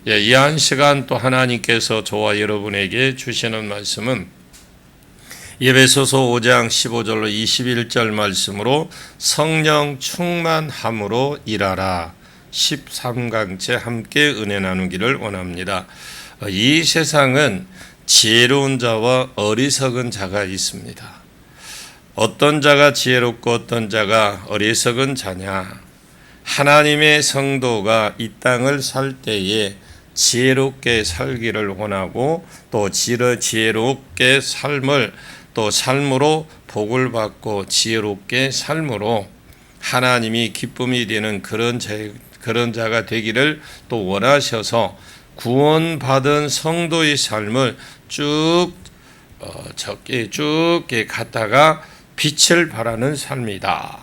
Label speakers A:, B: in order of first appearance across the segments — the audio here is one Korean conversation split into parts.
A: 이 한 시간 또 하나님께서 저와 여러분에게 주시는 말씀은 에베소서 5장 15절로 21절 말씀으로 성령 충만함으로 일하라 13강째 함께 은혜 나누기를 원합니다. 이 세상은 지혜로운 자와 어리석은 자가 있습니다. 어떤 자가 지혜롭고 어떤 자가 어리석은 자냐? 하나님의 성도가 이 땅을 살 때에 지혜롭게 살기를 원하고 또 지혜롭게 삶을 또 삶으로 복을 받고 지혜롭게 삶으로 하나님이 기쁨이 되는 그런 자가 되기를 또 원하셔서 구원받은 성도의 삶을 쭉 갔다가 빛을 발하는 삶이다.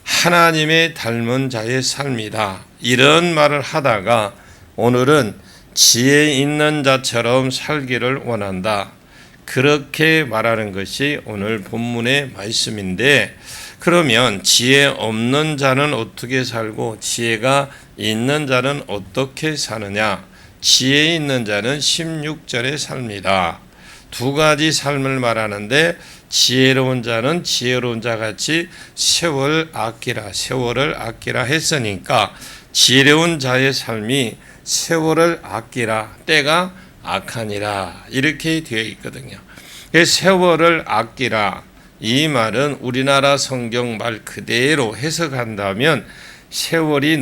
A: 하나님의 닮은 자의 삶이다. 이런 말을 하다가 오늘은 지혜 있는 자처럼 살기를 원한다. 그렇게 말하는 것이 오늘 본문의 말씀인데, 그러면 지혜 없는 자는 어떻게 살고 지혜가 있는 자는 어떻게 사느냐? 지혜 있는 자는 16절에 삽니다. 두 가지 삶을 말하는데, 지혜로운 자는 지혜로운 자같이 세월을 아끼라 했으니까 지혜로운 자의 삶이 세월을 아끼라, 때가 악하니라 이렇게 되어 있거든요. 세월을 아끼라, 이 말은 우리나라 성경 말 그대로 해석한다면 시간이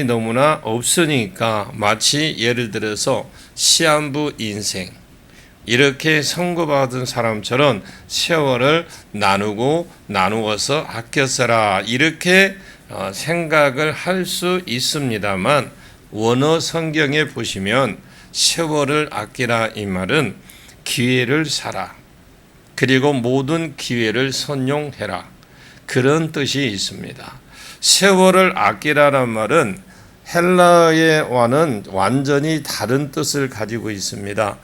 A: 너무나 없으니까 마치 예를 들어서 시한부 인생 이렇게 선고받은 사람처럼 세월을 나누어서 아껴 써라 이렇게 생각을 할 수 있습니다만, 원어 성경에 보시면 세월을 아끼라 이 말은 기회를 사라, 그리고 모든 기회를 선용해라, 그런 뜻이 있습니다. 세월을 아끼라는 말은 헬라어와는 완전히 다른 뜻을 가지고 있습니다.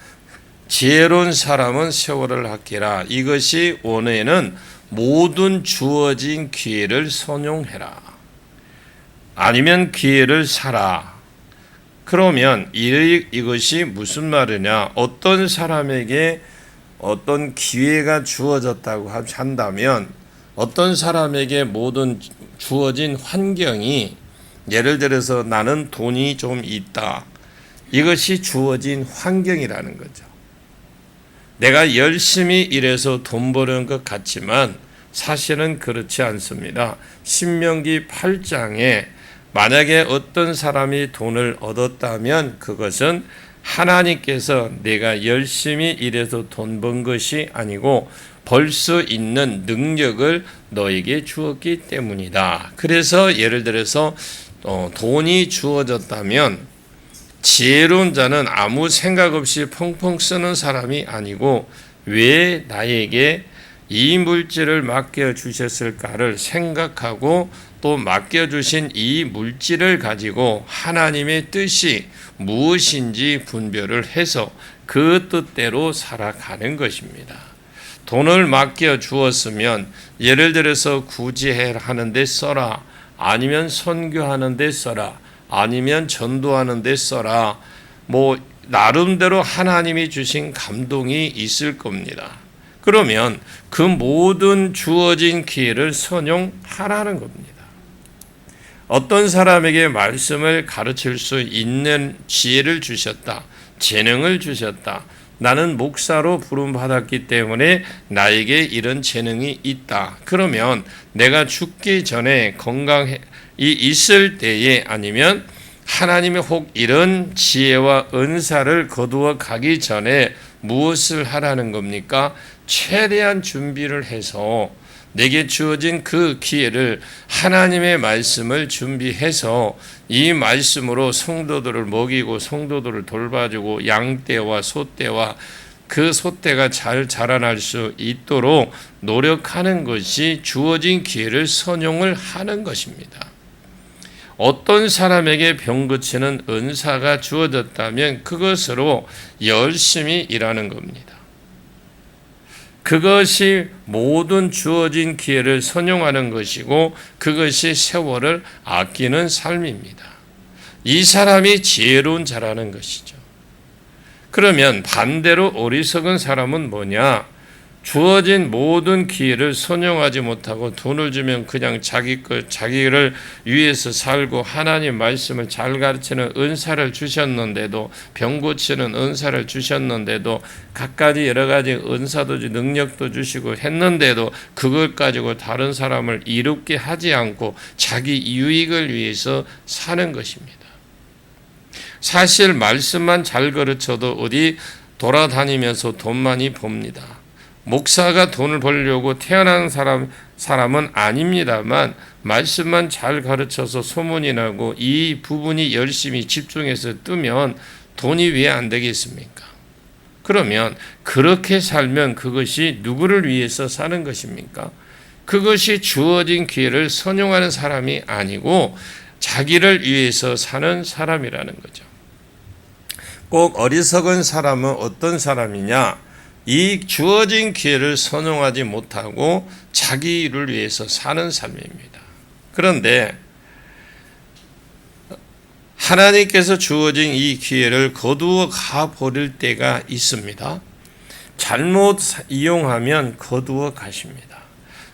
A: 지혜로운 사람은 세월을 아끼라, 이것이 원어에는 모든 주어진 기회를 선용해라, 아니면 기회를 사라. 그러면 이것이 무슨 말이냐? 어떤 사람에게 어떤 기회가 주어졌다고 한다면, 어떤 사람에게 모든 주어진 환경이, 예를 들어서 나는 돈이 좀 있다, 이것이 주어진 환경이라는 거죠. 내가 열심히 일해서 돈 버는 것 같지만 사실은 그렇지 않습니다. 신명기 8장에 만약에 어떤 사람이 돈을 얻었다면 그것은 하나님께서 내가 열심히 일해서 돈 번 것이 아니고 벌 수 있는 능력을 너에게 주었기 때문이다. 그래서 예를 들어서 돈이 주어졌다면 지혜로운 자는 아무 생각 없이 펑펑 쓰는 사람이 아니고 왜 나에게 이 물질을 맡겨주셨을까를 생각하고 또 맡겨주신 이 물질을 가지고 하나님의 뜻이 무엇인지 분별을 해서 그 뜻대로 살아가는 것입니다. 돈을 맡겨주었으면 예를 들어서 구제하는 데 써라, 아니면 선교하는 데 써라, 아니면 전도하는 데 써라, 나름대로 하나님이 주신 감동이 있을 겁니다. 그러면 그 모든 주어진 기회를 선용하라는 겁니다. 어떤 사람에게 말씀을 가르칠 수 있는 지혜를 주셨다, 재능을 주셨다, 나는 목사로 부름받았기 때문에 나에게 이런 재능이 있다. 그러면 내가 죽기 전에 건강이 있을 때에, 아니면 하나님이 혹 이런 지혜와 은사를 거두어 가기 전에 무엇을 하라는 겁니까? 최대한 준비를 해서 내게 주어진 그 기회를, 하나님의 말씀을 준비해서 이 말씀으로 성도들을 먹이고 성도들을 돌봐주고 양떼와 소떼와 그 소떼가 잘 자라날 수 있도록 노력하는 것이 주어진 기회를 선용을 하는 것입니다. 어떤 사람에게 병 고치는 은사가 주어졌다면 그것으로 열심히 일하는 겁니다. 그것이 모든 주어진 기회를 선용하는 것이고 그것이 세월을 아끼는 삶입니다. 이 사람이 지혜로운 자라는 것이죠. 그러면 반대로 어리석은 사람은 뭐냐? 주어진 모든 기회를 선용하지 못하고 돈을 주면 그냥 자기를 위해서 살고 하나님 말씀을 잘 가르치는 은사를 주셨는데도 병 고치는 은사를 주셨는데도 갖가지 여러 가지 은사도 능력도 주시고 했는데도 그걸 가지고 다른 사람을 이롭게 하지 않고 자기 유익을 위해서 사는 것입니다. 사실 말씀만 잘 가르쳐도 어디 돌아다니면서 돈 많이 법니다. 목사가 돈을 벌려고 태어난 사람은 아닙니다만 말씀만 잘 가르쳐서 소문이 나고 이 부분이 열심히 집중해서 뜨면 돈이 왜 안 되겠습니까? 그러면 그렇게 살면 그것이 누구를 위해서 사는 것입니까? 그것이 주어진 기회를 선용하는 사람이 아니고 자기를 위해서 사는 사람이라는 거죠. 꼭 어리석은 사람은 어떤 사람이냐? 이 주어진 기회를 선용하지 못하고 자기를 위해서 사는 삶입니다. 그런데 하나님께서 주어진 이 기회를 거두어 가버릴 때가 있습니다. 잘못 이용하면 거두어 가십니다.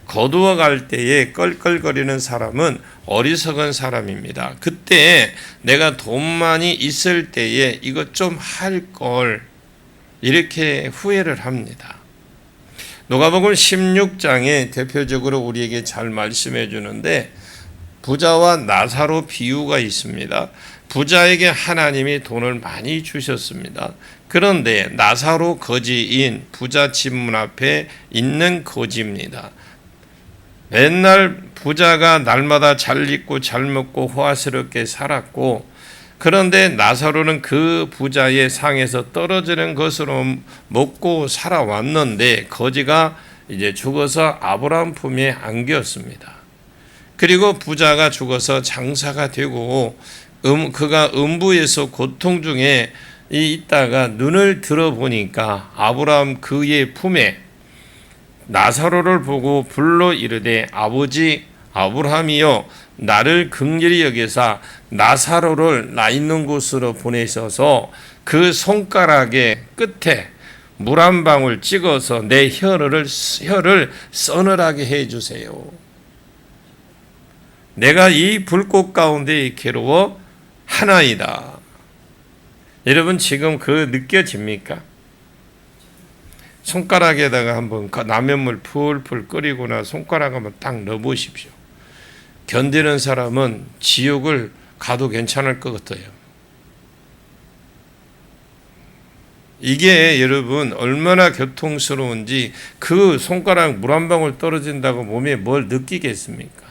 A: 거두어 갈 때에 껄껄거리는 사람은 어리석은 사람입니다. 그때 내가 돈만이 있을 때에 이것 좀 할 걸 이렇게 후회를 합니다. 누가복음 16장에 대표적으로 우리에게 잘 말씀해 주는데 부자와 나사로 비유가 있습니다. 부자에게 하나님이 돈을 많이 주셨습니다. 그런데 나사로 거지인 부자 집 문 앞에 있는 거지입니다. 맨날 부자가 날마다 잘 입고 잘 먹고 호화스럽게 살았고 그런데 나사로는 그 부자의 상에서 떨어지는 것으로 먹고 살아왔는데 거지가 이제 죽어서 아브라함 품에 안겼습니다. 그리고 부자가 죽어서 장사가 되고 그가 음부에서 고통 중에 있다가 눈을 들어보니까 아브라함 그의 품에 나사로를 보고 불러 이르되 아버지 아브라함이여 나를 긍휼히 여기사 나사로를 나 있는 곳으로 보내셔서 그 손가락의 끝에 물 한 방울 찍어서 내 혀를 서늘하게 해주세요. 내가 이 불꽃 가운데 괴로워 하나이다. 여러분 지금 그 느껴집니까? 손가락에다가 한번 라면물 풀풀 끓이거나 손가락 한번 딱 넣어보십시오. 견디는 사람은 지옥을 가도 괜찮을 것 같아요. 이게 여러분 얼마나 고통스러운지 그 손가락 물 한 방울 떨어진다고 몸에 뭘 느끼겠습니까?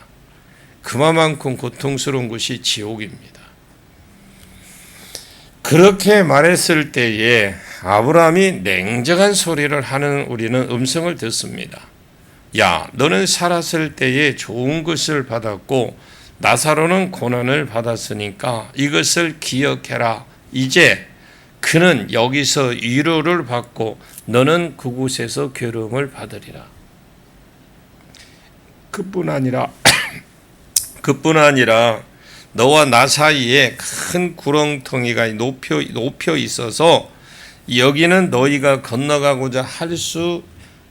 A: 그만큼 고통스러운 것이 지옥입니다. 그렇게 말했을 때에 아브라함이 냉정한 소리를 하는 우리는 음성을 듣습니다. 야, 너는 살았을 때에 좋은 것을 받았고 나사로는 고난을 받았으니까 이것을 기억해라. 이제 그는 여기서 위로를 받고 너는 그곳에서 괴로움을 받으리라. 그뿐 아니라 너와 나 사이에 큰 구렁텅이가 높여 있어서 여기는 너희가 건너가고자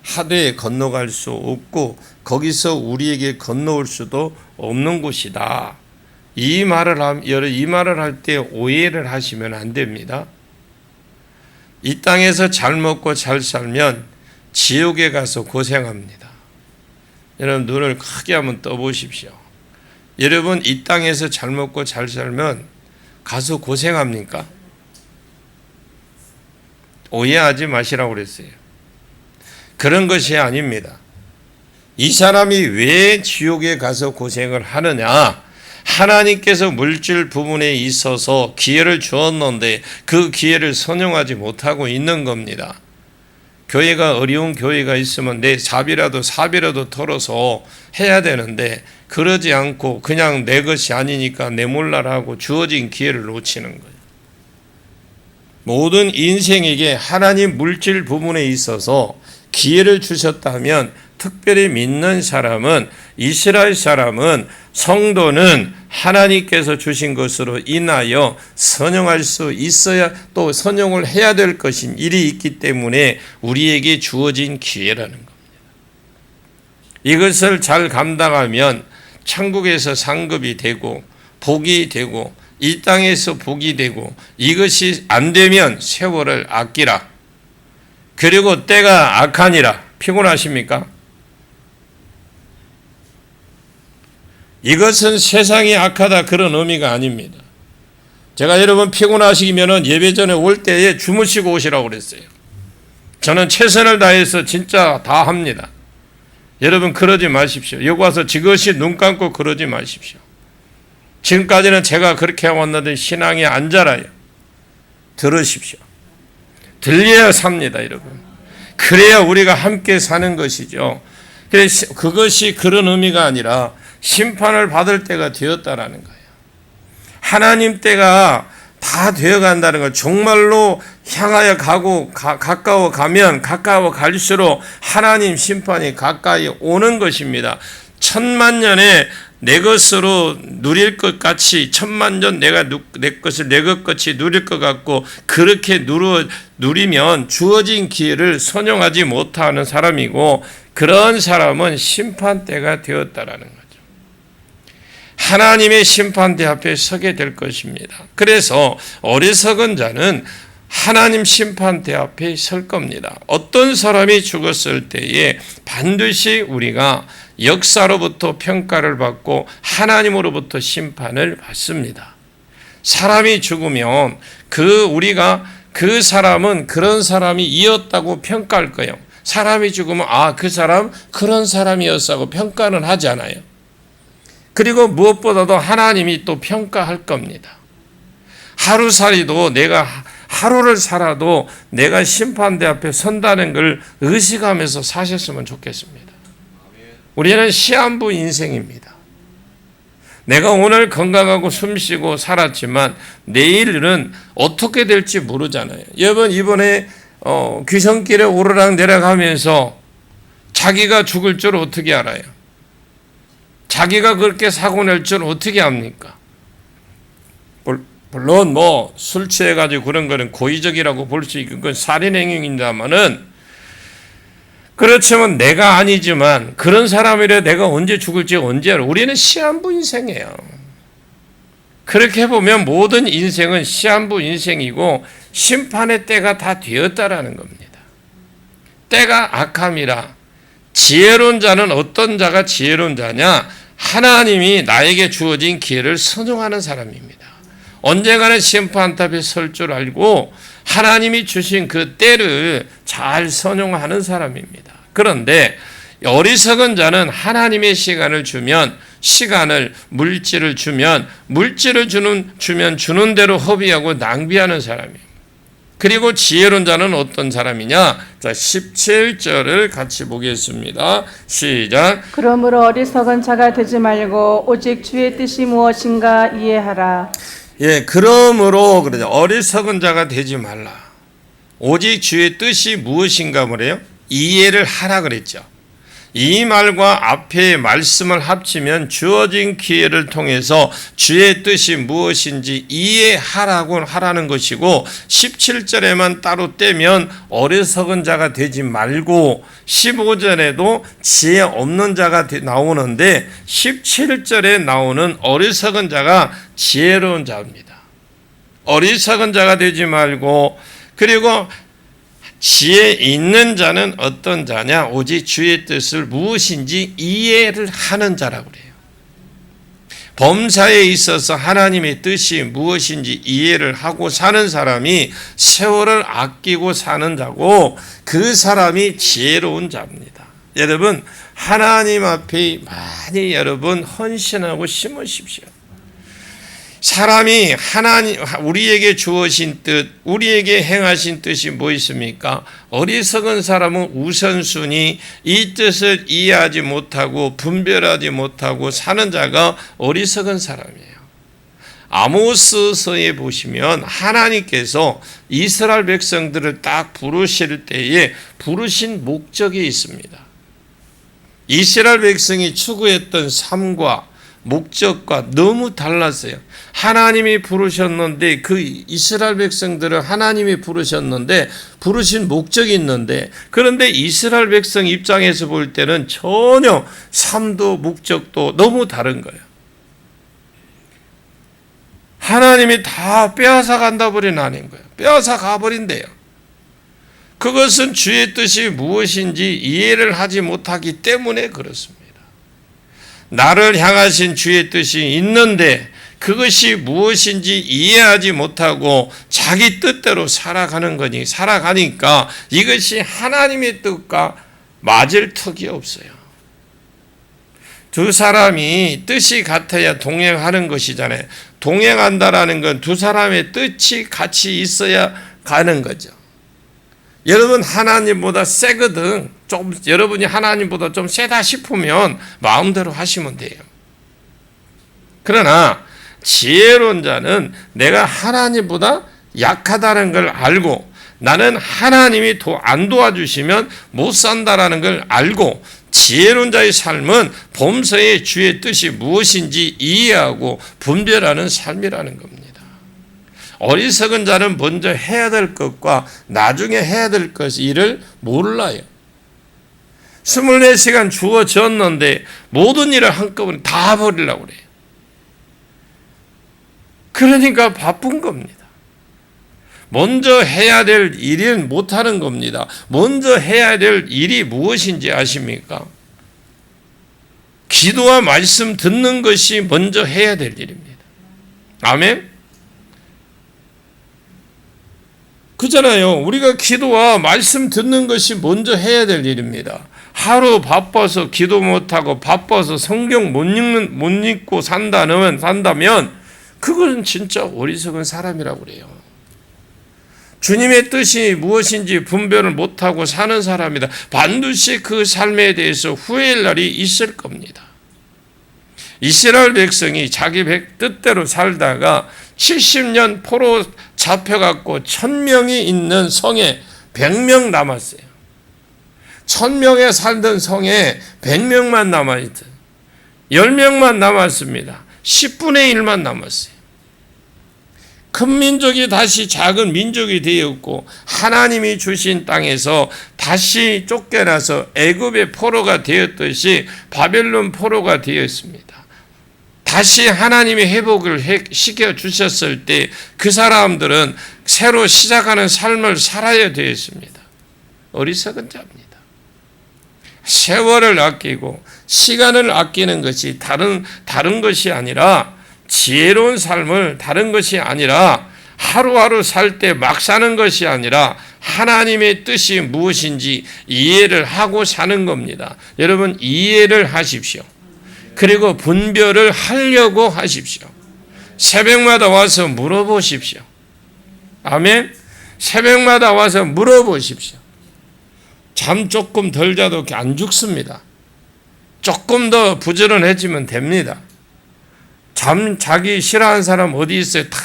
A: 하되 건너갈 수 없고 거기서 우리에게 건너올 수도 없는 곳이다. 이 말을 할 때 오해를 하시면 안 됩니다. 이 땅에서 잘 먹고 잘 살면 지옥에 가서 고생합니다. 여러분 눈을 크게 한번 떠보십시오. 여러분 이 땅에서 잘 먹고 잘 살면 가서 고생합니까? 오해하지 마시라고 그랬어요. 그런 것이 아닙니다. 이 사람이 왜 지옥에 가서 고생을 하느냐? 하나님께서 물질 부분에 있어서 기회를 주었는데 그 기회를 선용하지 못하고 있는 겁니다. 교회가 어려운 교회가 있으면 내 사비라도 털어서 해야 되는데 그러지 않고 그냥 내 것이 아니니까 내 몰라라 하고 주어진 기회를 놓치는 거예요. 모든 인생에게 하나님 물질 부분에 있어서 기회를 주셨다면 특별히 믿는 사람은, 이스라엘 사람은, 성도는 하나님께서 주신 것으로 인하여 선용할 수 있어야, 또 선용을 해야 될 것인 일이 있기 때문에 우리에게 주어진 기회라는 겁니다. 이것을 잘 감당하면 천국에서 상급이 되고 복이 되고 이 땅에서 복이 되고, 이것이 안 되면 세월을 아끼라. 그리고 때가 악하니라. 피곤하십니까? 이것은 세상이 악하다 그런 의미가 아닙니다. 제가 여러분 피곤하시면 예배 전에 올 때에 주무시고 오시라고 그랬어요. 저는 최선을 다해서 진짜 다 합니다. 여러분 그러지 마십시오. 여기 와서 지그시 눈 감고 그러지 마십시오. 지금까지는 제가 그렇게 해왔는데 신앙이 안 자라요. 들으십시오. 들려야 삽니다, 여러분. 그래야 우리가 함께 사는 것이죠. 그것이 그런 의미가 아니라 심판을 받을 때가 되었다라는 거예요. 하나님 때가 다 되어간다는 것. 정말로 향하여 가고 가까워 가면 가까워 갈수록 하나님 심판이 가까이 오는 것입니다. 천만년에 내 것으로 누릴 것 같이, 천만년 내가 내 것을 내 것 같이 누릴 것 같고, 그렇게 누리면 주어진 기회를 선용하지 못하는 사람이고, 그런 사람은 심판대가 되었다라는 거죠. 하나님의 심판대 앞에 서게 될 것입니다. 그래서 어리석은 자는 하나님 심판대 앞에 설 겁니다. 어떤 사람이 죽었을 때에 반드시 우리가 역사로부터 평가를 받고 하나님으로부터 심판을 받습니다. 사람이 죽으면 우리가 그 사람은 그런 사람이었다고 평가할 거예요. 사람이 죽으면 그 사람 그런 사람이었다고 평가는 하지 않아요. 그리고 무엇보다도 하나님이 또 평가할 겁니다. 하루살이도 내가 하루를 살아도 내가 심판대 앞에 선다는 걸 의식하면서 사셨으면 좋겠습니다. 우리는 시한부 인생입니다. 내가 오늘 건강하고 숨쉬고 살았지만 내일은 어떻게 될지 모르잖아요. 여러분 이번에 귀성길에 오르락 내려가면서 자기가 죽을 줄 어떻게 알아요? 자기가 그렇게 사고 낼 줄 어떻게 압니까? 물론 술 취해가지고 그런 거는 고의적이라고 볼 수 있고 그건 살인행위입니다만은, 그렇지만 내가 아니지만 그런 사람이라 내가 언제 죽을지 언제 알아. 우리는 시한부 인생이에요. 그렇게 보면 모든 인생은 시한부 인생이고 심판의 때가 다 되었다라는 겁니다. 때가 악함이라. 지혜로운 자는 어떤 자가 지혜로운 자냐? 하나님이 나에게 주어진 기회를 선용하는 사람입니다. 언젠가는 심판탑에 설 줄 알고 하나님이 주신 그 때를 잘 선용하는 사람입니다. 그런데 어리석은 자는 하나님의 시간을 주면, 물질을 주면 주는 대로 허비하고 낭비하는 사람이에요. 그리고 지혜로운 자는 어떤 사람이냐? 자, 17절을 같이 보겠습니다. 시작.
B: 그러므로 어리석은 자가 되지 말고 오직 주의 뜻이 무엇인가 이해하라.
A: 예, 그러므로 그러죠. 어리석은 자가 되지 말라. 오직 주의 뜻이 무엇인가 뭐래요? 이해를 하라 그랬죠. 이 말과 앞의 말씀을 합치면 주어진 기회를 통해서 주의 뜻이 무엇인지 이해하라고 하라는 것이고, 17절에만 따로 떼면 어리석은 자가 되지 말고 15절에도 지혜 없는 자가 나오는데 17절에 나오는 어리석은 자가 지혜로운 자입니다. 어리석은 자가 되지 말고, 그리고 지혜 있는 자는 어떤 자냐? 오직 주의 뜻을 무엇인지 이해를 하는 자라고 그래요. 범사에 있어서 하나님의 뜻이 무엇인지 이해를 하고 사는 사람이 세월을 아끼고 사는 자고, 그 사람이 지혜로운 자입니다. 여러분, 하나님 앞에 많이 여러분 헌신하고 심으십시오. 사람이 우리에게 주어진 뜻, 우리에게 행하신 뜻이 뭐 있습니까? 어리석은 사람은 우선순위, 이 뜻을 이해하지 못하고 분별하지 못하고 사는 자가 어리석은 사람이에요. 아모스서에 보시면 하나님께서 이스라엘 백성들을 딱 부르실 때에 부르신 목적이 있습니다. 이스라엘 백성이 추구했던 삶과 목적과 너무 달랐어요. 하나님이 부르셨는데 그 이스라엘 백성들은 하나님이 부르셨는데 부르신 목적이 있는데 그런데 이스라엘 백성 입장에서 볼 때는 전혀 삶도 목적도 너무 다른 거예요. 하나님이 다 빼앗아 간다 버린 아닌 거예요. 빼앗아 가버린대요. 그것은 주의 뜻이 무엇인지 이해를 하지 못하기 때문에 그렇습니다. 나를 향하신 주의 뜻이 있는데 그것이 무엇인지 이해하지 못하고 자기 뜻대로 살아가니까 이것이 하나님의 뜻과 맞을 턱이 없어요. 두 사람이 뜻이 같아야 동행하는 것이잖아요. 동행한다라는 건 두 사람의 뜻이 같이 있어야 가는 거죠. 여러분 하나님보다 세거든. 여러분이 하나님보다 좀 세다 싶으면 마음대로 하시면 돼요. 그러나 지혜로운 자는 내가 하나님보다 약하다는 걸 알고 나는 하나님이 안 도와주시면 못 산다라는 걸 알고 지혜로운 자의 삶은 범사에 주의 뜻이 무엇인지 이해하고 분별하는 삶이라는 겁니다. 어리석은 자는 먼저 해야 될 것과 나중에 해야 될 것 일을 몰라요. 24시간 주어졌는데 모든 일을 한꺼번에 다 버리려고 그래요. 그러니까 바쁜 겁니다. 먼저 해야 될 일은 못하는 겁니다. 먼저 해야 될 일이 무엇인지 아십니까? 기도와 말씀 듣는 것이 먼저 해야 될 일입니다. 아멘? 그잖아요. 우리가 기도와 말씀 듣는 것이 먼저 해야 될 일입니다. 하루 바빠서 기도 못하고 바빠서 성경 못 읽고 산다면 그건 진짜 어리석은 사람이라고 그래요. 주님의 뜻이 무엇인지 분별을 못하고 사는 사람이다. 반드시 그 삶에 대해서 후회할 날이 있을 겁니다. 이스라엘 백성이 자기 뜻대로 살다가 70년 포로 잡혀갖고 1000명이 있는 성에 100명 남았어요. 1000명에 살던 성에 100명만 남아있어요. 10명만 남았습니다. 10분의 1만 남았어요. 큰 민족이 다시 작은 민족이 되었고 하나님이 주신 땅에서 다시 쫓겨나서 애굽의 포로가 되었듯이 바벨론 포로가 되었습니다. 다시 하나님이 회복을 시켜주셨을 때 그 사람들은 새로 시작하는 삶을 살아야 되었습니다. 어리석은 자입니다. 세월을 아끼고 시간을 아끼는 것이 다른 것이 아니라 지혜로운 삶을 다른 것이 아니라 하루하루 살 때 막 사는 것이 아니라 하나님의 뜻이 무엇인지 이해를 하고 사는 겁니다. 여러분 이해를 하십시오. 그리고 분별을 하려고 하십시오. 새벽마다 와서 물어보십시오. 아멘? 새벽마다 와서 물어보십시오. 잠 조금 덜 자도 안 죽습니다. 조금 더 부지런해지면 됩니다. 잠 자기 싫어하는 사람 어디 있어요? 다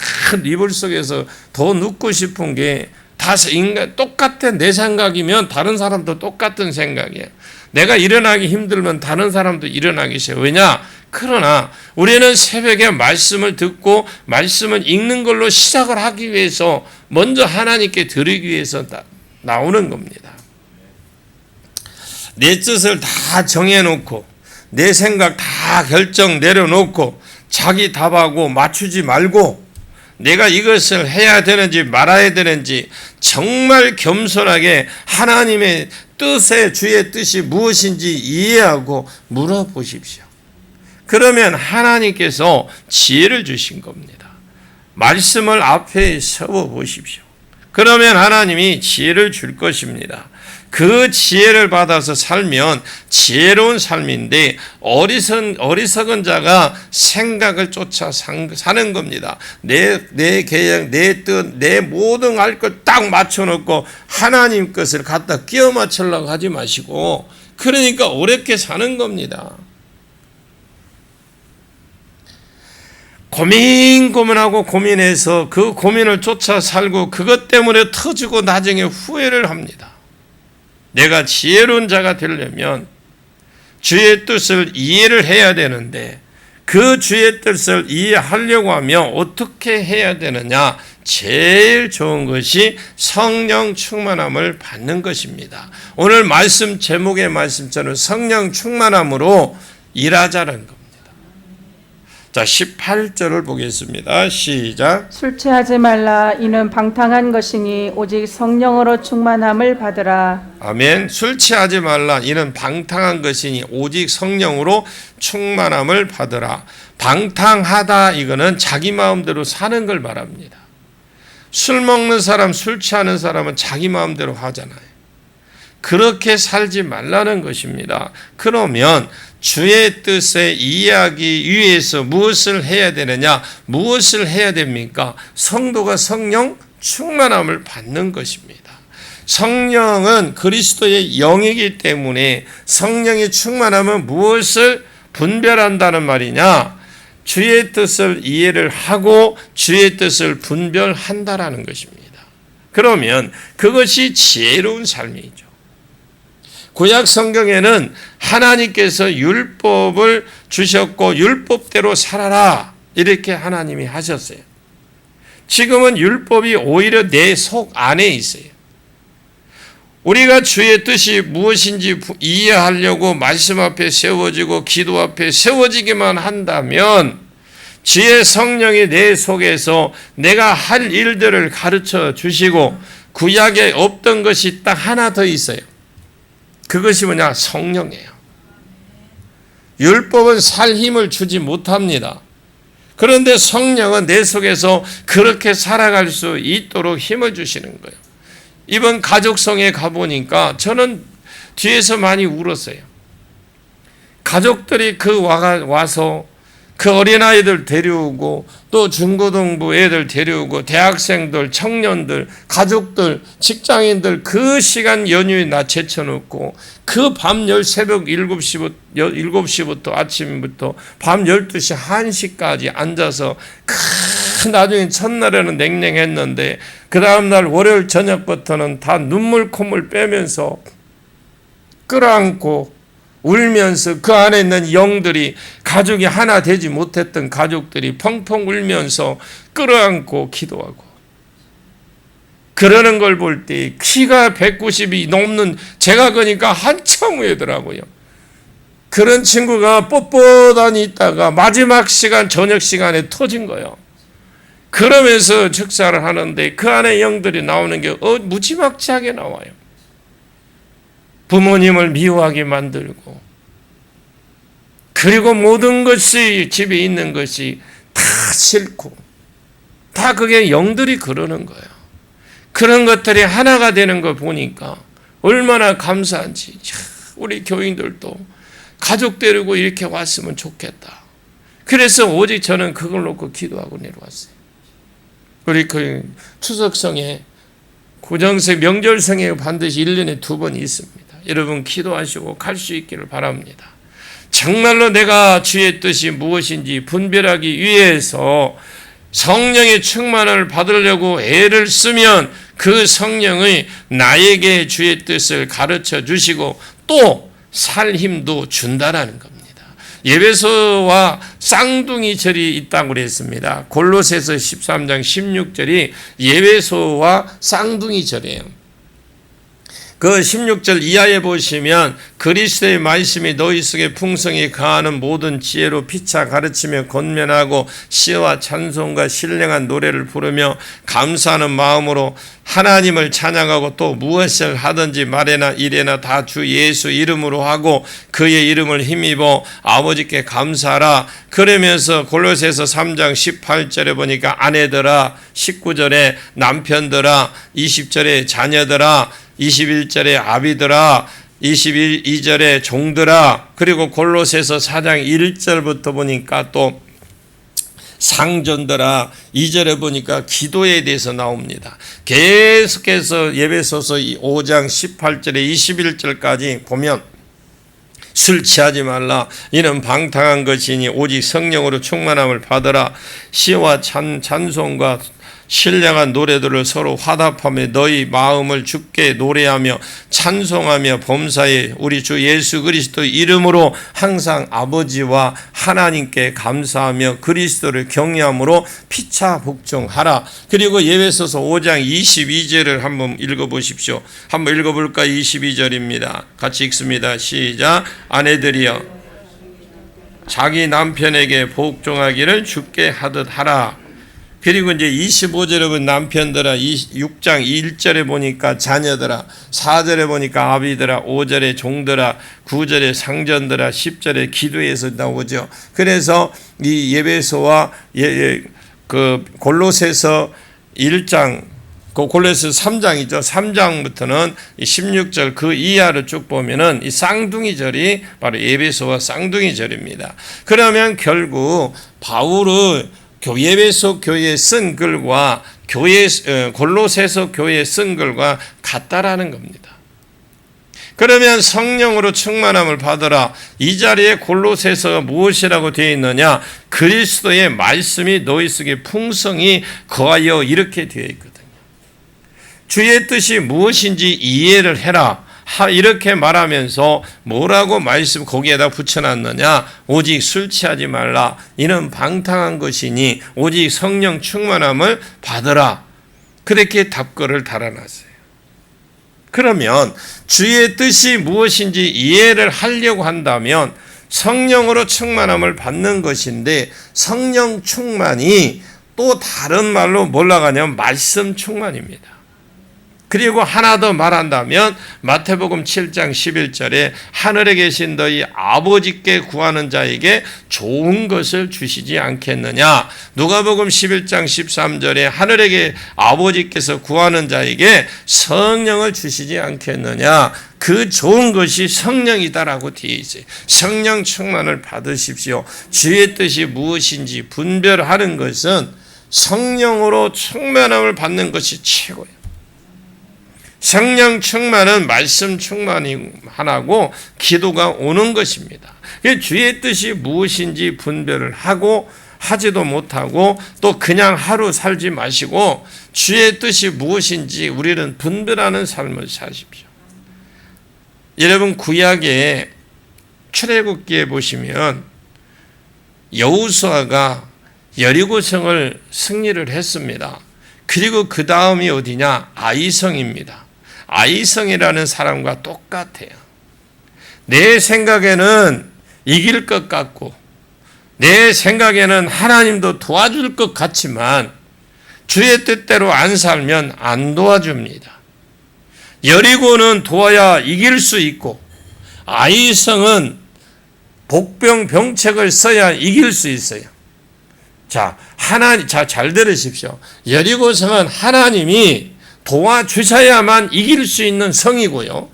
A: 이불 속에서 더 눕고 싶은 게 다 인간 똑같은 내 생각이면 다른 사람도 똑같은 생각이에요. 내가 일어나기 힘들면 다른 사람도 일어나기 싫어요. 왜냐? 그러나 우리는 새벽에 말씀을 듣고 말씀을 읽는 걸로 시작을 하기 위해서 먼저 하나님께 드리기 위해서 나오는 겁니다. 내 뜻을 다 정해놓고 내 생각 다 결정 내려놓고 자기 답하고 맞추지 말고 내가 이것을 해야 되는지 말아야 되는지 정말 겸손하게 하나님의 뜻에 주의 뜻이 무엇인지 이해하고 물어보십시오. 그러면 하나님께서 지혜를 주신 겁니다. 말씀을 앞에 세워 보십시오. 그러면 하나님이 지혜를 줄 것입니다. 그 지혜를 받아서 살면 지혜로운 삶인데 어리석은 자가 생각을 쫓아 사는 겁니다. 내 계획, 내 뜻, 내 모든 알 것 딱 맞춰놓고 하나님 것을 갖다 끼워 맞추려고 하지 마시고 그러니까 어렵게 사는 겁니다. 고민하고 고민해서 그 고민을 쫓아 살고 그것 때문에 터지고 나중에 후회를 합니다. 내가 지혜로운 자가 되려면 주의 뜻을 이해를 해야 되는데 그 주의 뜻을 이해하려고 하면 어떻게 해야 되느냐? 제일 좋은 것이 성령 충만함을 받는 것입니다. 오늘 말씀 제목의 말씀처럼 성령 충만함으로 일하자는 겁니다. 자, 18절을 보겠습니다. 시작.
B: 술 취하지 말라. 이는 방탕한 것이니 오직 성령으로 충만함을 받으라.
A: 아멘. 술 취하지 말라. 이는 방탕한 것이니 오직 성령으로 충만함을 받으라. 방탕하다, 이거는 자기 마음대로 사는 걸 말합니다. 술 먹는 사람, 술 취하는 사람은 자기 마음대로 하잖아요. 그렇게 살지 말라는 것입니다. 그러면 주의 뜻에 이해하기 위해서 무엇을 해야 되느냐? 무엇을 해야 됩니까? 성도가 성령 충만함을 받는 것입니다. 성령은 그리스도의 영이기 때문에 성령이 충만하면 무엇을 분별한다는 말이냐? 주의 뜻을 이해를 하고 주의 뜻을 분별한다라는 것입니다. 그러면 그것이 지혜로운 삶이죠. 구약 성경에는 하나님께서 율법을 주셨고 율법대로 살아라 이렇게 하나님이 하셨어요. 지금은 율법이 오히려 내 속 안에 있어요. 우리가 주의 뜻이 무엇인지 이해하려고 말씀 앞에 세워지고 기도 앞에 세워지기만 한다면 주의 성령이 내 속에서 내가 할 일들을 가르쳐 주시고 구약에 없던 것이 딱 하나 더 있어요. 그것이 뭐냐? 성령이에요. 율법은 살 힘을 주지 못합니다. 그런데 성령은 내 속에서 그렇게 살아갈 수 있도록 힘을 주시는 거예요. 이번 가족성에 가보니까 저는 뒤에서 많이 울었어요. 가족들이 와서 그 어린아이들 데려오고 또 중고등부 애들 데려오고 대학생들, 청년들, 가족들, 직장인들 그 시간 연휴에 나 제쳐놓고 그 밤 새벽 7시부터 아침부터 밤 12시 1시까지 앉아서 나중에 첫날에는 냉랭했는데 그 다음날 월요일 저녁부터는 다 눈물 콧물 빼면서 끌어안고 울면서 그 안에 있는 영들이 가족이 하나 되지 못했던 가족들이 펑펑 울면서 끌어안고 기도하고 그러는 걸 볼 때 키가 190이 넘는 제가 그러니까 한참 후회더라고요. 그런 친구가 뻣뻣하니 있다가 마지막 시간 저녁 시간에 터진 거예요. 그러면서 즉사를 하는데 그 안에 영들이 나오는 게 무지막지하게 나와요. 부모님을 미워하게 만들고 그리고 모든 것이 집에 있는 것이 다 싫고 다 그게 영들이 그러는 거예요. 그런 것들이 하나가 되는 걸 보니까 얼마나 감사한지. 우리 교인들도 가족 데리고 이렇게 왔으면 좋겠다. 그래서 오직 저는 그걸 놓고 기도하고 내려왔어요. 우리 그 추석성에 구정세 명절성에 반드시 1년에 2번 있습니다. 여러분 기도하시고 갈 수 있기를 바랍니다. 정말로 내가 주의 뜻이 무엇인지 분별하기 위해서 성령의 충만을 받으려고 애를 쓰면 그 성령이 나에게 주의 뜻을 가르쳐 주시고 또 살 힘도 준다라는 겁니다. 예배소와 쌍둥이 절이 있다고 그랬습니다. 골로새서 13장 16절이 예배소와 쌍둥이 절이에요. 그 16절 이하에 보시면 그리스도의 말씀이 너희 속에 풍성히 가하는 모든 지혜로 피차 가르치며 권면하고 시와 찬송과 신령한 노래를 부르며 감사하는 마음으로 하나님을 찬양하고 또 무엇을 하든지 말이나 일이나 다 주 예수 이름으로 하고 그의 이름을 힘입어 아버지께 감사하라. 그러면서 골로새서 3장 18절에 보니까 아내들아, 19절에 남편들아, 20절에 자녀들아, 21절에 아비들아, 22절에 종들아, 그리고 골로새서 4장 1절부터 보니까 또 상전들아, 2절에 보니까 기도에 대해서 나옵니다. 계속해서 예배소서 5장 18절에 21절까지 보면 술 취하지 말라. 이는 방탕한 것이니 오직 성령으로 충만함을 받으라. 시와 찬송과 신령한 노래들을 서로 화답하며 너희 마음을 주께 노래하며 찬송하며 범사에 우리 주 예수 그리스도 이름으로 항상 아버지와 하나님께 감사하며 그리스도를 경외함으로 피차 복종하라. 그리고 에베소서 5장 22절을 한번 읽어보십시오. 한번 읽어볼까? 22절입니다. 같이 읽습니다. 시작. 아내들이여 자기 남편에게 복종하기를 주께 하듯 하라. 그리고 이제 25절에 보면 남편들아, 6장 1절에 보니까 자녀들아, 4절에 보니까 아비들아, 5절에 종들아, 9절에 상전들아, 10절에 기도에서 나오죠. 그래서 이 에베소와 그 골로새서 1장, 그 골로새 3장이죠. 3장부터는 16절 그 이하를 쭉 보면은 이 쌍둥이절이 바로 에베소와 쌍둥이절입니다. 그러면 결국 바울은 에베소 교회에 쓴 글과 골로새서 교회에 쓴 글과 같다라는 겁니다. 그러면 성령으로 충만함을 받으라. 이 자리에 골로새서가 무엇이라고 되어 있느냐? 그리스도의 말씀이 너희 속에 풍성히 거하여 이렇게 되어 있거든요. 주의 뜻이 무엇인지 이해를 해라. 이렇게 말하면서 뭐라고 말씀 거기에다 붙여놨느냐? 오직 술 취하지 말라. 이는 방탕한 것이니 오직 성령 충만함을 받으라. 그렇게 답글을 달아놨어요. 그러면 주의 뜻이 무엇인지 이해를 하려고 한다면 성령으로 충만함을 받는 것인데, 성령 충만이 또 다른 말로 뭘로 가냐면 말씀 충만입니다. 그리고 하나 더 말한다면 마태복음 7장 11절에 하늘에 계신 너희 아버지께 구하는 자에게 좋은 것을 주시지 않겠느냐. 누가복음 11장 13절에 하늘에 아버지께서 구하는 자에게 성령을 주시지 않겠느냐. 그 좋은 것이 성령이다라고 되어 있어요. 성령 충만을 받으십시오. 주의 뜻이 무엇인지 분별하는 것은 성령으로 충만함을 받는 것이 최고예요. 성령 충만은 말씀 충만이 하나고 기도가 오는 것입니다. 주의 뜻이 무엇인지 분별을 하고 하지도 못하고 또 그냥 하루 살지 마시고 주의 뜻이 무엇인지 우리는 분별하는 삶을 사십시오. 여러분 구약의 출애굽기에 보시면 여호수아가 여리고성을 승리를 했습니다. 그리고 그 다음이 어디냐? 아이성입니다. 아이성이라는 사람과 똑같아요. 내 생각에는 이길 것 같고 내 생각에는 하나님도 도와줄 것 같지만 주의 뜻대로 안 살면 안 도와줍니다. 여리고는 도와야 이길 수 있고 아이성은 복병 병책을 써야 이길 수 있어요. 자, 잘 들으십시오. 여리고성은 하나님이 도와주셔야만 이길 수 있는 성이고요.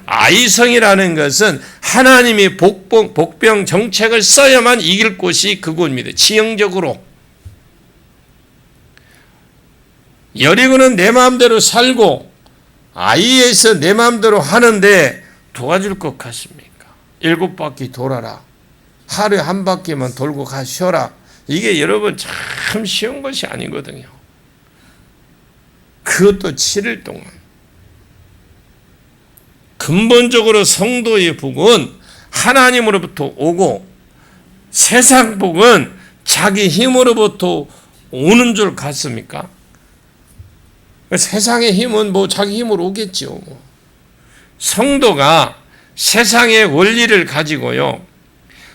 A: 아이성이라는 것은 하나님이 복병 정책을 써야만 이길 곳이 그곳입니다. 지형적으로. 여리고는 내 마음대로 살고 아이에서 내 마음대로 하는데 도와줄 것 같습니까? 7바퀴 돌아라. 하루에 한 바퀴만 돌고 가셔라. 이게 여러분 참 쉬운 것이 아니거든요. 그것도 7일 동안. 근본적으로 성도의 복은 하나님으로부터 오고 세상 복은 자기 힘으로부터 오는 줄 같습니까? 세상의 힘은 뭐 자기 힘으로 오겠죠. 성도가 세상의 원리를 가지고요.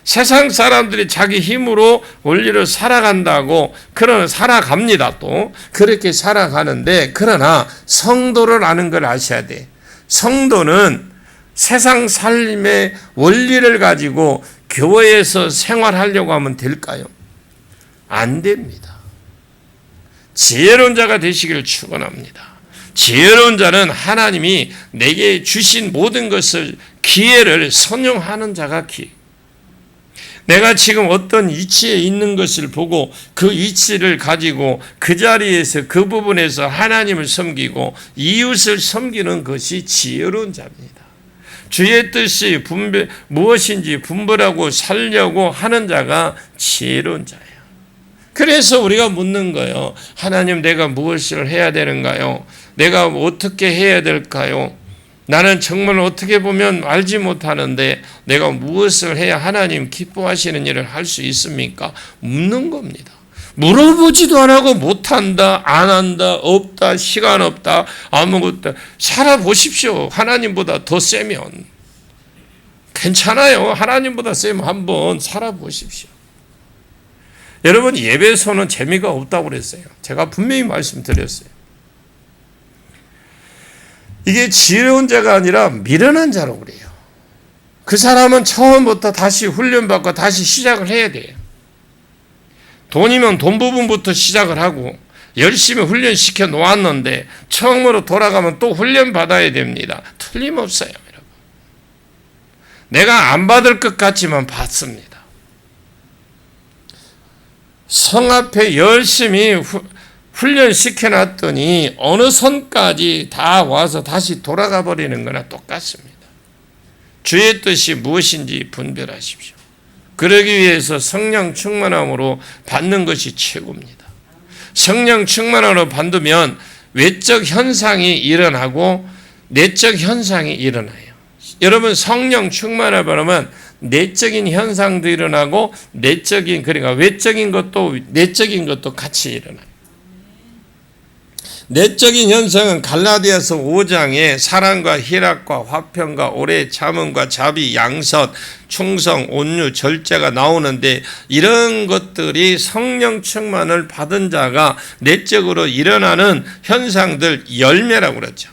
A: 세상 사람들이 자기 힘으로 원리를 살아간다고, 그러나 살아갑니다. 또 그렇게 살아가는데, 그러나 성도를 아는 걸 아셔야 돼. 성도는 세상 삶의 원리를 가지고 교회에서 생활하려고 하면 될까요? 안 됩니다. 지혜로운 자가 되시기를 축원합니다. 지혜로운 자는 하나님이 내게 주신 모든 것을 기회를 선용하는 자가 내가 지금 어떤 위치에 있는 것을 보고 그 위치를 가지고 그 자리에서 그 부분에서 하나님을 섬기고 이웃을 섬기는 것이 지혜로운 자입니다. 주의 뜻이 무엇인지 분별하고 살려고 하는 자가 지혜로운 자예요. 그래서 우리가 묻는 거예요. 하나님, 내가 무엇을 해야 되는가요? 내가 어떻게 해야 될까요? 나는 정말 어떻게 보면 알지 못하는데 내가 무엇을 해야 하나님 기뻐하시는 일을 할 수 있습니까? 묻는 겁니다. 물어보지도 안 하고 못한다, 안 한다, 없다, 시간 없다, 아무것도. 살아보십시오. 하나님보다 더 세면. 괜찮아요. 하나님보다 세면 한번 살아보십시오. 여러분, 예배소는 재미가 없다고 그랬어요. 제가 분명히 말씀드렸어요. 이게 지혜로운 자가 아니라 미련한 자라고 그래요. 그 사람은 처음부터 다시 훈련받고 다시 시작을 해야 돼요. 돈이면 돈 부분부터 시작을 하고 열심히 훈련시켜 놓았는데 처음으로 돌아가면 또 훈련받아야 됩니다. 틀림없어요, 여러분. 내가 안 받을 것 같지만 받습니다. 성 앞에 열심히 훈련시켜 놨더니 어느 선까지 다 와서 다시 돌아가 버리는 거나 똑같습니다. 주의 뜻이 무엇인지 분별하십시오. 그러기 위해서 성령 충만함으로 받는 것이 최고입니다. 성령 충만함으로 받으면 외적 현상이 일어나고 내적 현상이 일어나요. 여러분, 성령 충만함을 받으면 내적인 현상도 일어나고 그러니까 외적인 것도 내적인 것도 같이 일어나요. 내적인 현상은 갈라디아서 5장에 사랑과 희락과 화평과 오래 참음과 자비, 양선, 충성, 온유, 절제가 나오는데 이런 것들이 성령 충만을 받은 자가 내적으로 일어나는 현상들, 열매라고 그러죠.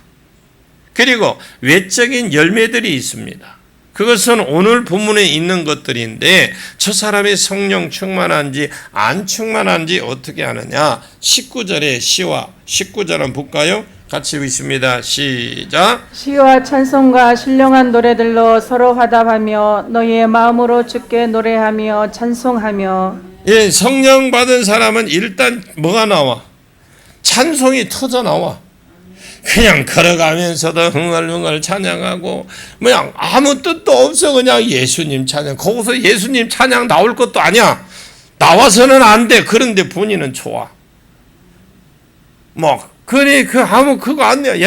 A: 그리고 외적인 열매들이 있습니다. 그것은 오늘 본문에 있는 것들인데 저 사람이 성령 충만한지 안 충만한지 어떻게 아느냐. 19절의 시와 19절 한번 볼까요? 같이 읽습니다. 시작.
B: 시와 찬송과 신령한 노래들로 서로 화답하며 너희의 마음으로 주께 노래하며 찬송하며.
A: 예, 성령 받은 사람은 일단 뭐가 나와? 찬송이 터져 나와. 그냥 걸어가면서도 흥얼흥얼 찬양하고 그냥 아무 뜻도 없어. 그냥 예수님 찬양. 거기서 예수님 찬양 나올 것도 아니야. 나와서는 안 돼. 그런데 본인은 좋아. 아무 그거 안 돼.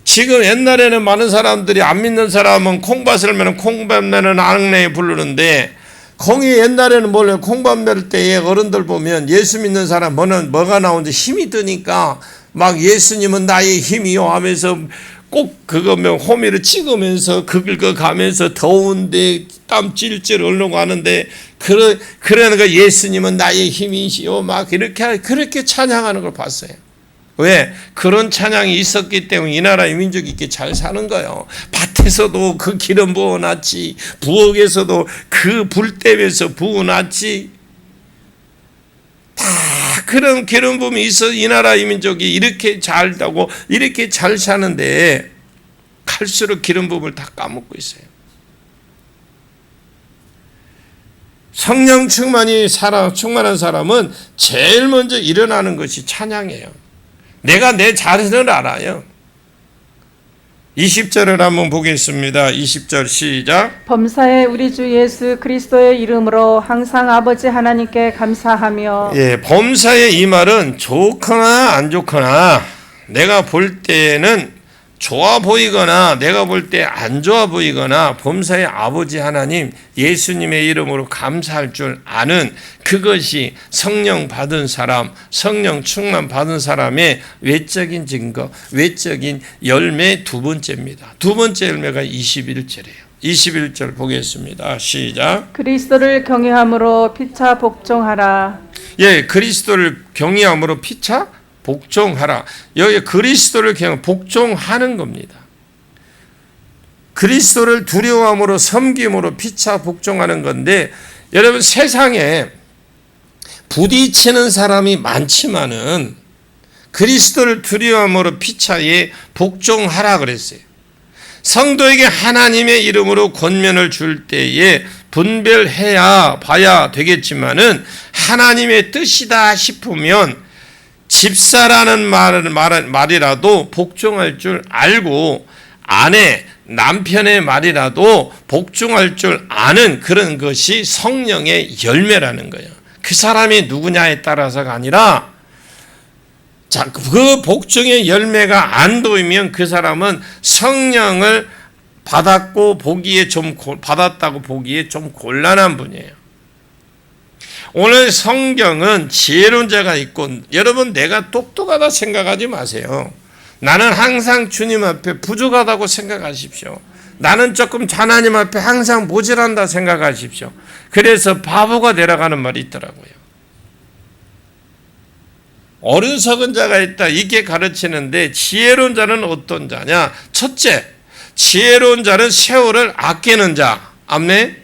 A: 지금 옛날에는 많은 사람들이 안 믿는 사람은 콩밭을 매는 콩밥 매는 앙내에 부르는데 거기 옛날에는 콩밥 멜 때에 어른들 보면 예수 믿는 사람 뭐가 나오는지 힘이 드니까 막 예수님은 나의 힘이요 하면서 꼭 그거면 호미를 찍으면서 긁어가면서 더운데 땀 찔찔 흘리고 하는데 그러니까 예수님은 나의 힘이시요 막 그렇게 찬양하는 걸 봤어요. 왜? 그런 찬양이 있었기 때문에 이 나라의 민족이 이렇게 잘 사는 거예요. 밭에서도 그 기름 부어놨지, 부엌에서도 그 불때면서 부어놨지. 다 그런 기름 부음이 있어 이 나라의 민족이 이렇게 잘 다고 이렇게 잘 사는데 갈수록 기름 부음을 다 까먹고 있어요. 성령 충만한 사람은 제일 먼저 일어나는 것이 찬양이에요. 내가 내 자신을 알아요. 20절을 한번 보겠습니다. 20절 시작.
B: 범사에 우리 주 예수 그리스도의 이름으로 항상 아버지 하나님께 감사하며.
A: 예, 범사의 이 말은 좋거나 안 좋거나 내가 볼 때는 좋아 보이거나 내가 볼 때 안 좋아 보이거나 범사의 아버지 하나님 예수님의 이름으로 감사할 줄 아는 그것이 성령 받은 사람, 성령 충만 받은 사람의 외적인 증거, 외적인 열매 두 번째입니다. 두 번째 열매가 21절이에요. 21절 보겠습니다. 시작.
B: 그리스도를 경외함으로 피차 복종하라.
A: 예, 그리스도를 경외함으로 피차 복종하라. 여기 그리스도를 그냥 복종하는 겁니다. 그리스도를 두려워함으로 섬김으로 피차 복종하는 건데 여러분 세상에 부딪히는 사람이 많지만은 그리스도를 두려워함으로 피차에 복종하라 그랬어요. 성도에게 하나님의 이름으로 권면을 줄 때에 분별해야 봐야 되겠지만은 하나님의 뜻이다 싶으면 집사라는 말이라도 복종할 줄 알고 아내, 남편의 말이라도 복종할 줄 아는 그런 것이 성령의 열매라는 거예요. 그 사람이 누구냐에 따라서가 아니라 자, 그 복종의 열매가 안 보이면 그 사람은 성령을 받았다고 보기에 좀 곤란한 분이에요. 오늘 성경은 지혜로운 자가 있고, 여러분 내가 똑똑하다 생각하지 마세요. 나는 항상 주님 앞에 부족하다고 생각하십시오. 나는 조금 하나님 앞에 항상 모자란다 생각하십시오. 그래서 바보가 되라가는 말이 있더라고요. 어리석은 자가 있다, 이게 가르치는데 지혜로운 자는 어떤 자냐? 첫째, 지혜로운 자는 세월을 아끼는 자. 아멘.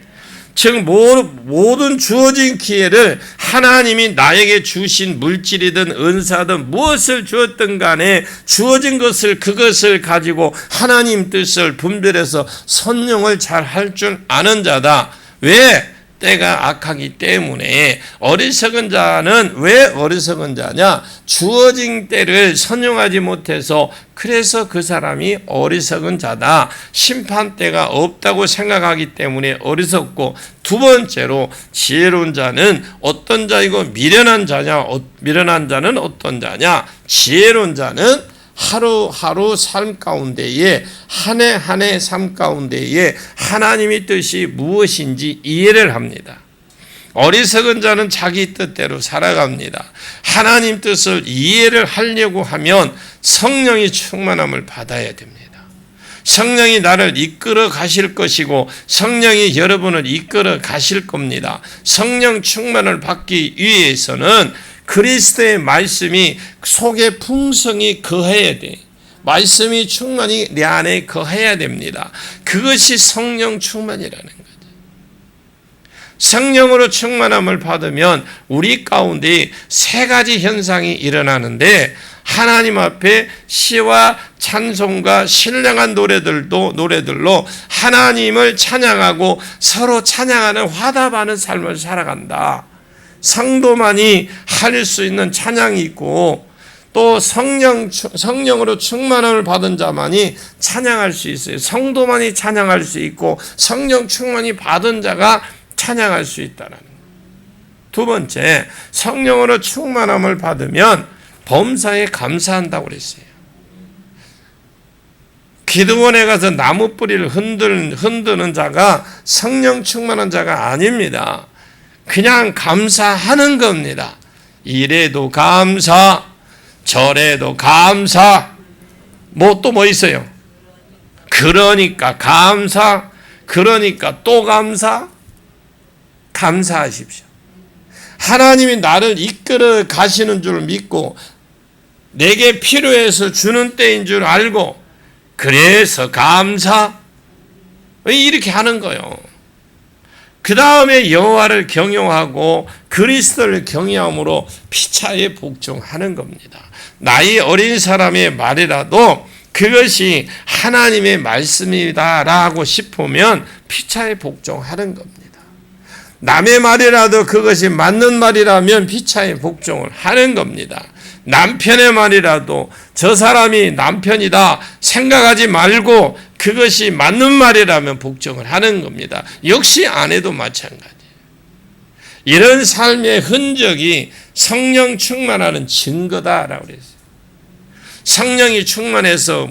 A: 즉 모든 주어진 기회를 하나님이 나에게 주신 물질이든 은사든 무엇을 주었든 간에 주어진 것을 그것을 가지고 하나님 뜻을 분별해서 선용을 잘 할 줄 아는 자다. 왜? 때가 악하기 때문에. 어리석은 자는 왜 어리석은 자냐? 주어진 때를 선용하지 못해서 그래서 그 사람이 어리석은 자다. 심판 때가 없다고 생각하기 때문에 어리석고, 두 번째로 지혜로운 자는 어떤 자이고 미련한 자냐? 미련한 자는 어떤 자냐? 지혜로운 자는 하루하루 삶 가운데에 한 해 한 해 삶 가운데에 하나님의 뜻이 무엇인지 이해를 합니다. 어리석은 자는 자기 뜻대로 살아갑니다. 하나님 뜻을 이해를 하려고 하면 성령이 충만함을 받아야 됩니다. 성령이 나를 이끌어 가실 것이고 성령이 여러분을 이끌어 가실 겁니다. 성령 충만을 받기 위해서는 그리스도의 말씀이 속에 풍성히 거해야 돼. 말씀이 충만히 내 안에 거해야 됩니다. 그것이 성령 충만이라는 거죠. 성령으로 충만함을 받으면 우리 가운데 세 가지 현상이 일어나는데, 하나님 앞에 시와 찬송과 신령한 노래들로 하나님을 찬양하고 서로 찬양하는 화답하는 삶을 살아간다. 성도만이 할 수 있는 찬양이 있고, 또 성령으로 충만함을 받은 자만이 찬양할 수 있어요. 성도만이 찬양할 수 있고 성령 충만이 받은 자가 찬양할 수 있다는 거예요. 두 번째, 성령으로 충만함을 받으면 범사에 감사한다고 그랬어요. 기드몬에 가서 나무 뿌리를 흔드는 자가 성령 충만한 자가 아닙니다. 그냥 감사하는 겁니다. 이래도 감사, 저래도 감사, 또 있어요? 그러니까 감사, 그러니까 또 감사. 감사하십시오. 하나님이 나를 이끌어 가시는 줄 믿고 내게 필요해서 주는 때인 줄 알고 그래서 감사, 이렇게 하는 거예요. 그 다음에 여호와를 경영하고 그리스도를 경외함으로 피차에 복종하는 겁니다. 나이 어린 사람의 말이라도 그것이 하나님의 말씀이다라고 싶으면 피차에 복종하는 겁니다. 남의 말이라도 그것이 맞는 말이라면 피차에 복종을 하는 겁니다. 남편의 말이라도 저 사람이 남편이다 생각하지 말고 그것이 맞는 말이라면 복종을 하는 겁니다. 역시 아내도 마찬가지예요. 이런 삶의 흔적이 성령 충만하는 증거다라고 그랬어요. 성령이 충만해서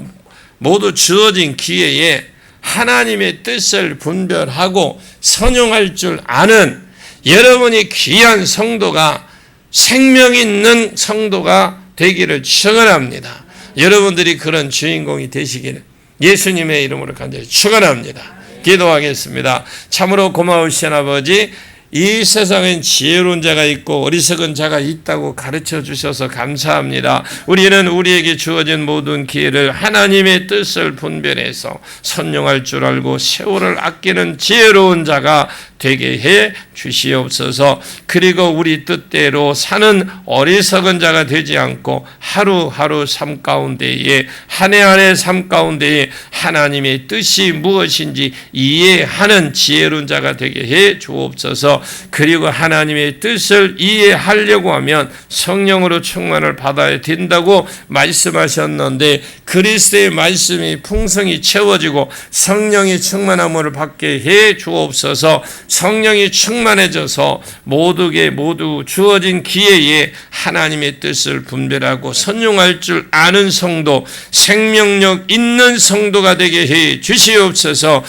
A: 모두 주어진 기회에 하나님의 뜻을 분별하고 선용할 줄 아는 여러분이 귀한 성도가, 생명 있는 성도가 되기를 축원합니다. 여러분들이 그런 주인공이 되시기를 예수님의 이름으로 간절히 축원합니다. 기도하겠습니다. 참으로 고마우신 아버지, 이 세상엔 지혜로운 자가 있고 어리석은 자가 있다고 가르쳐 주셔서 감사합니다. 우리는 우리에게 주어진 모든 기회를 하나님의 뜻을 분별해서 선용할 줄 알고 세월을 아끼는 지혜로운 자가 되게 해 주시옵소서. 그리고 우리 뜻대로 사는 어리석은 자가 되지 않고 하루하루 삶 가운데에 한 해 한 해 삶 가운데에 하나님의 뜻이 무엇인지 이해하는 지혜로운 자가 되게 해 주옵소서. 주옵소서. 그리고 하나님의 뜻을 이해하려고 하면 성령으로 충만을 받아야 된다고 말씀하셨는데, 그리스도의 말씀이 풍성히 채워지고 성령의 충만함을 받게 해 주옵소서. 성령이 충만해져서 모두에게 모두 주어진 기회에 하나님의 뜻을 분별하고 선용할 줄 아는 성도, 생명력 있는 성도가 되게 해 주시옵소서.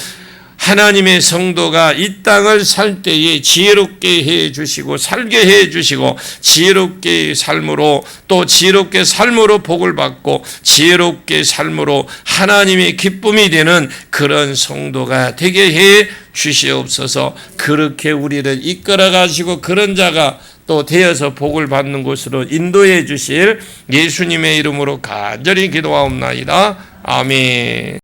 A: 하나님의 성도가 이 땅을 살 때에 지혜롭게 해 주시고 살게 해 주시고, 지혜롭게 삶으로 또 지혜롭게 삶으로 복을 받고 지혜롭게 삶으로 하나님의 기쁨이 되는 그런 성도가 되게 해 주시옵소서. 그렇게 우리를 이끌어 가시고 그런 자가 또 되어서 복을 받는 곳으로 인도해 주실 예수님의 이름으로 간절히 기도하옵나이다. 아멘.